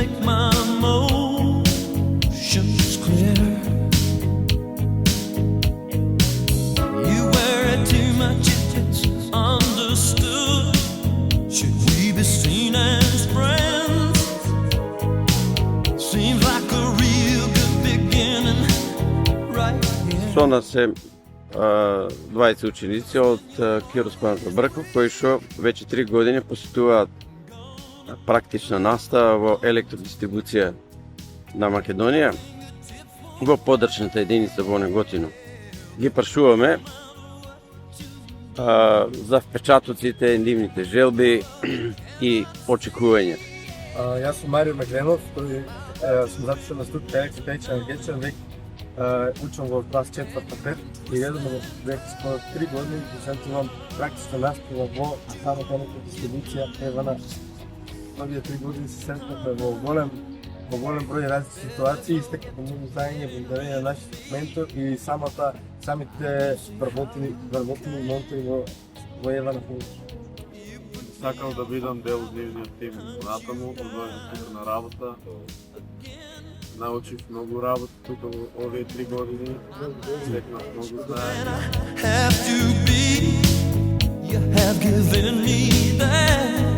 make my emotions clear. You worry too much if it's understood. Should we be seen as friends? Seems like a real good beginning right here. Со нас се 20 ученици од Кироспанот Брков, кои што веќе 3 години посетуваат практична настава во електродистрибуција на Македонија во подрачната единица во Неготино. Ги прашуваме за впечатоците, нивните желби и очекувања. Јас сум Марио Мегленов, кој сум запишан на студија електротехничка енергетика, веќе учам во клас 4-5 и редовно веќе скоро 3 години посетувам практична настава во самата електродистрибуција ЕВН. Овие 3 години се сретнавме во голем број различни ситуации, стекнавме многу знаење благодарение на нашиот ментор и самите вработени монтори во ЕВН. Сакам да бидам дел од нивниот тим натаму, од тука на работа. Научив многу работа тука во овие 3 години, стекнав многу знаење. Have to be, you have given me that.